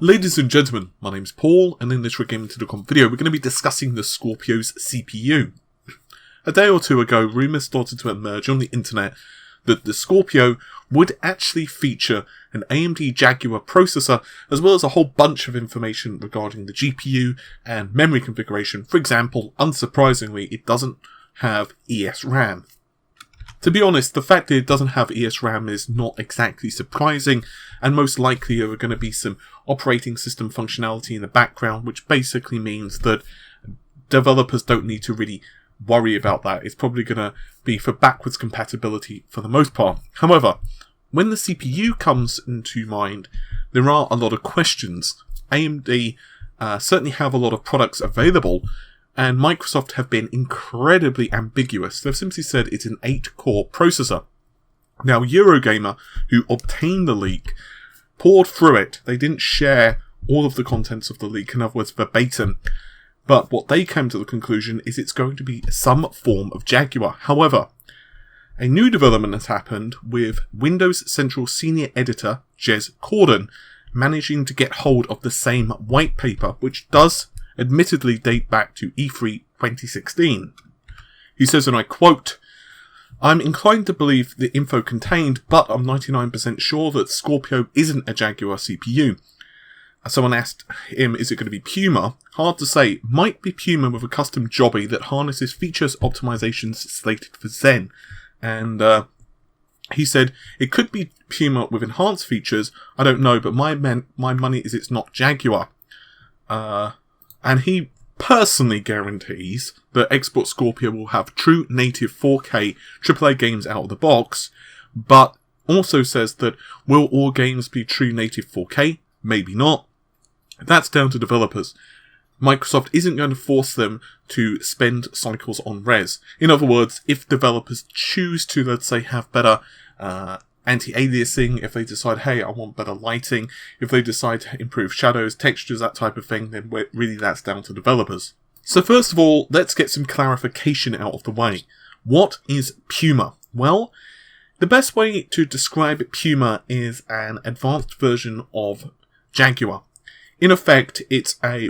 Ladies and gentlemen, my name's Paul, and in this Gaming2.com video, we're going to be discussing the Scorpio's CPU. A day or two ago, rumours started to emerge on the internet that the Scorpio would actually feature an AMD Jaguar processor, as well as a whole bunch of information regarding the GPU and memory configuration. For example, unsurprisingly, it doesn't have ESRAM. To be honest, the fact that it doesn't have ESRAM is not exactly surprising, and most likely there are going to be some operating system functionality in the background, which basically means that developers don't need to really worry about that. It's probably going to be for backwards compatibility for the most part. However, when the CPU comes into mind, there are a lot of questions. AMD certainly have a lot of products available, and Microsoft have been incredibly ambiguous. They've simply said it's an 8-core processor. Now, Eurogamer, who obtained the leak, poured through it. They didn't share all of the contents of the leak, in other words, verbatim. But what they came to the conclusion is it's going to be some form of Jaguar. However, a new development has happened with Windows Central Senior Editor Jez Corden managing to get hold of the same white paper, which does admittedly date back to E3 2016. He says, and I quote, "I'm inclined to believe the info contained, but I'm 99% sure that Scorpio isn't a Jaguar CPU. Someone asked him, is it going to be Puma? Hard to say. Might be Puma with a custom jobby that harnesses features optimizations slated for Zen." And he said, it could be Puma with enhanced features. I don't know, but my money is it's not Jaguar. And he personally guarantees that Xbox Scorpio will have true native 4K AAA games out of the box, but also says that will all games be true native 4K? Maybe not. That's down to developers. Microsoft isn't going to force them to spend cycles on res. In other words, if developers choose to, let's say, have better anti-aliasing, if they decide, hey, I want better lighting, if they decide to improve shadows, textures, that type of thing, then really that's down to developers. So first of all, let's get some clarification out of the way. What is Puma? Well, the best way to describe Puma is an advanced version of Jaguar. In effect, it's a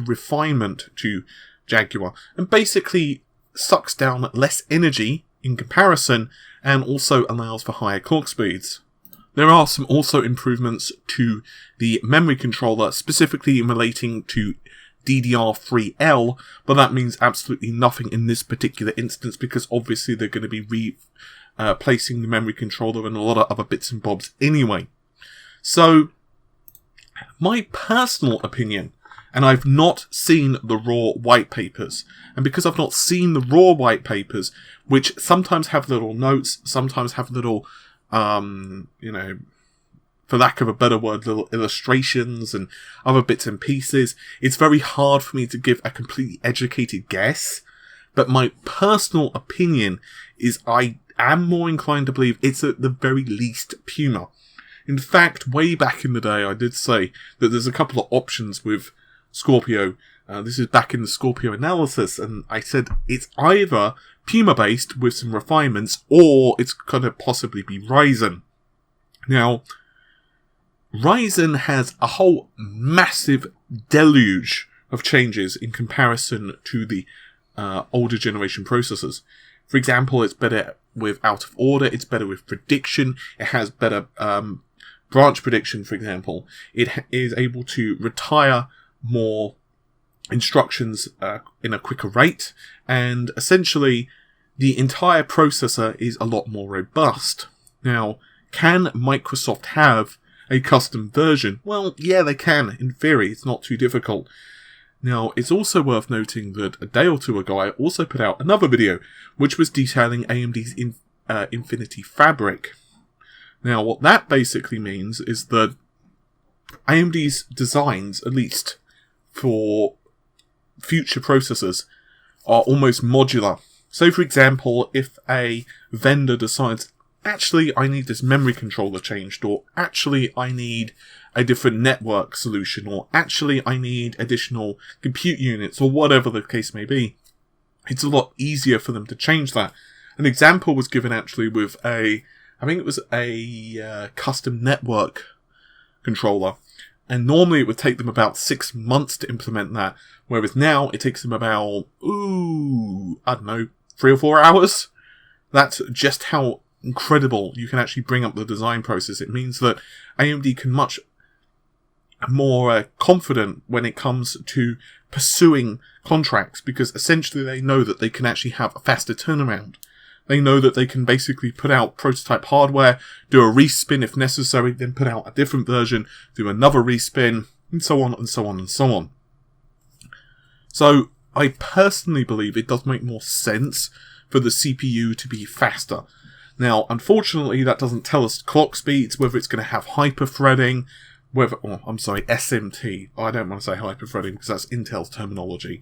refinement to Jaguar, and basically sucks down less energy in comparison, and also allows for higher clock speeds. There are some also improvements to the memory controller, specifically relating to DDR3L, but that means absolutely nothing in this particular instance, because obviously they're going to be replacing the memory controller and a lot of other bits and bobs anyway. So, my personal opinion, and I've not seen the raw white papers, and because I've not seen the raw white papers, which sometimes have little notes, sometimes have little, for lack of a better word, little illustrations and other bits and pieces, it's very hard for me to give a completely educated guess. But my personal opinion is I am more inclined to believe it's at the very least Puma. In fact, way back in the day, I did say that there's a couple of options with Scorpio. This is back in the Scorpio analysis, and I said it's either Puma-based with some refinements, or it's going to possibly be Ryzen. Now, Ryzen has a whole massive deluge of changes in comparison to the older generation processors. For example, it's better with out of order, it's better with prediction, it has better branch prediction, for example. It is able to retire more instructions in a quicker rate, and essentially the entire processor is a lot more robust. Now, can Microsoft have a custom version? Well, yeah, they can. In theory, it's not too difficult. Now, it's also worth noting that a day or two ago, I also put out another video, which was detailing AMD's Infinity Fabric. Now, what that basically means is that AMD's designs, at least for future processors, are almost modular. So, for example, if a vendor decides, actually, I need this memory controller changed, or actually, I need a different network solution, or actually, I need additional compute units, or whatever the case may be, it's a lot easier for them to change that. An example was given actually with I think it was a custom network controller And normally it would take them about 6 months to implement that, whereas now it takes them about, I don't know, 3 or 4 hours. That's just how incredible you can actually bring up the design process. It means that AMD can much more confident when it comes to pursuing contracts, because essentially they know that they can actually have a faster turnaround. They know that they can basically put out prototype hardware, do a respin if necessary, then put out a different version, do another respin, and so on and so on and so on. So I personally believe it does make more sense for the CPU to be faster. Now, unfortunately, that doesn't tell us clock speeds, whether it's going to have hyper-threading, SMT. I don't want to say hyper-threading because that's Intel's terminology.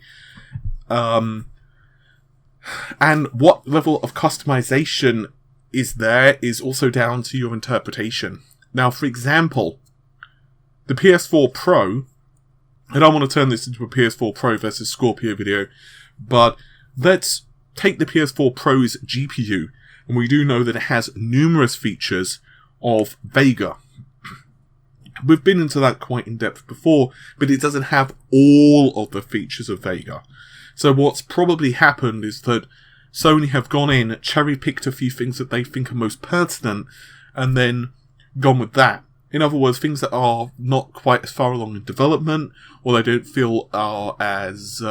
And what level of customization is there is also down to your interpretation. Now, for example, the PS4 Pro, I don't want to turn this into a PS4 Pro versus Scorpio video, but let's take the PS4 Pro's GPU, and we do know that it has numerous features of Vega. We've been into that quite in depth before, but it doesn't have all of the features of Vega. So what's probably happened is that Sony have gone in, cherry-picked a few things that they think are most pertinent, and then gone with that. In other words, things that are not quite as far along in development, or they don't feel are as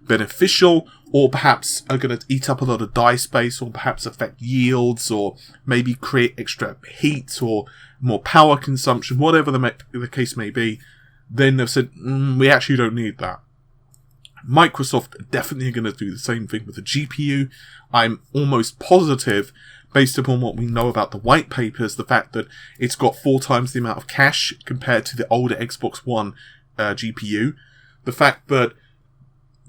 beneficial, or perhaps are going to eat up a lot of die space, or perhaps affect yields, or maybe create extra heat, or more power consumption, whatever the case may be. Then they've said, we actually don't need that. Microsoft are definitely going to do the same thing with the GPU. I'm almost positive, based upon what we know about the white papers, the fact that it's got 4 times the amount of cache compared to the older Xbox One GPU. The fact that,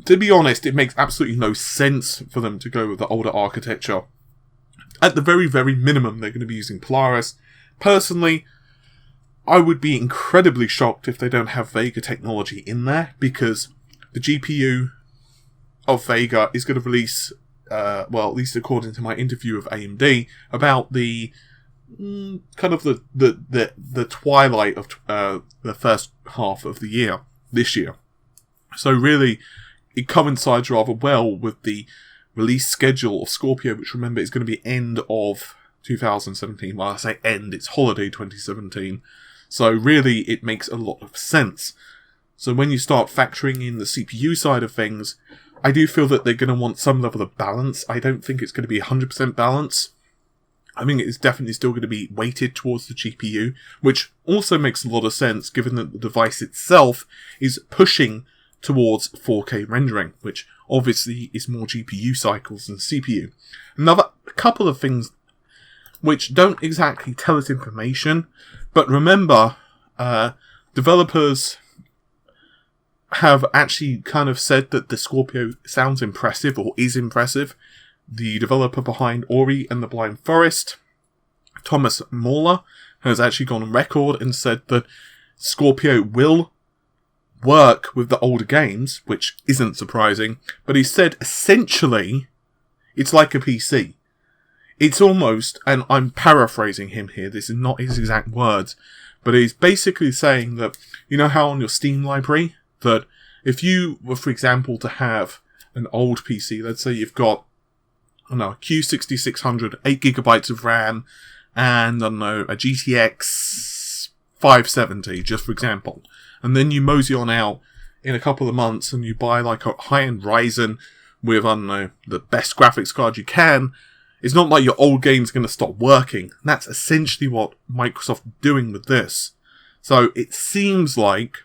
to be honest, it makes absolutely no sense for them to go with the older architecture. At the very, very minimum, they're going to be using Polaris. Personally, I would be incredibly shocked if they don't have Vega technology in there, because the GPU of Vega is going to release, at least according to my interview with AMD, about the kind of the twilight of the first half of the year, this year. So really, it coincides rather well with the release schedule of Scorpio, which, remember, is going to be end of 2017. Well, I say end, it's holiday 2017. So really, it makes a lot of sense. So when you start factoring in the CPU side of things, I do feel that they're going to want some level of balance. I don't think it's going to be 100% balance. I think it's definitely still going to be weighted towards the GPU, which also makes a lot of sense given that the device itself is pushing towards 4K rendering, which obviously is more GPU cycles than CPU. Another couple of things which don't exactly tell us information, but remember, developers have actually kind of said that the Scorpio sounds impressive, or is impressive. The developer behind Ori and the Blind Forest, Thomas Mahler, has actually gone on record and said that Scorpio will work with the older games, which isn't surprising, but he said essentially it's like a PC. It's almost, and I'm paraphrasing him here, this is not his exact words, but he's basically saying that, you know how on your Steam library, that if you were, for example, to have an old PC, let's say you've got, I don't know, a Q6600, 8GB of RAM, and, I don't know, a GTX 570, just for example. And then you mosey on out in a couple of months and you buy like a high-end Ryzen with, I don't know, the best graphics card you can. It's not like your old game's going to stop working. And that's essentially what Microsoft are doing with this. So it seems like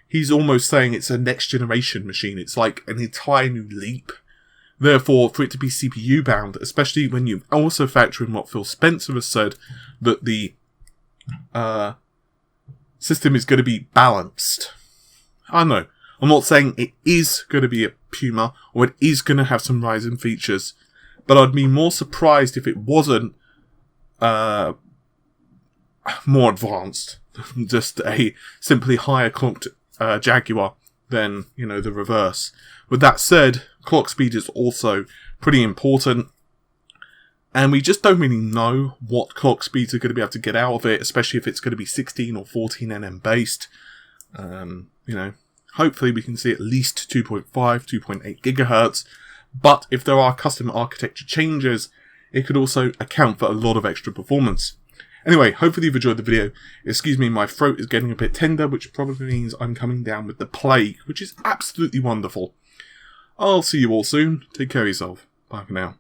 he's almost saying it's a next-generation machine. It's like an entire new leap. Therefore, for it to be CPU-bound, especially when you also factor in what Phil Spencer has said, that the system is going to be balanced. I don't know. I'm not saying it is going to be a Puma, or it is going to have some Ryzen features, but I'd be more surprised if it wasn't more advanced. Just a simply higher clocked Jaguar than, you know, the reverse. With that said, clock speed is also pretty important, and we just don't really know what clock speeds are going to be able to get out of it, especially if it's going to be 16 or 14 nm based. You know, hopefully we can see at least 2.5, 2.8 gigahertz. But if there are custom architecture changes, it could also account for a lot of extra performance. Anyway, hopefully you've enjoyed the video. Excuse me, my throat is getting a bit tender, which probably means I'm coming down with the plague, which is absolutely wonderful. I'll see you all soon. Take care of yourself. Bye for now.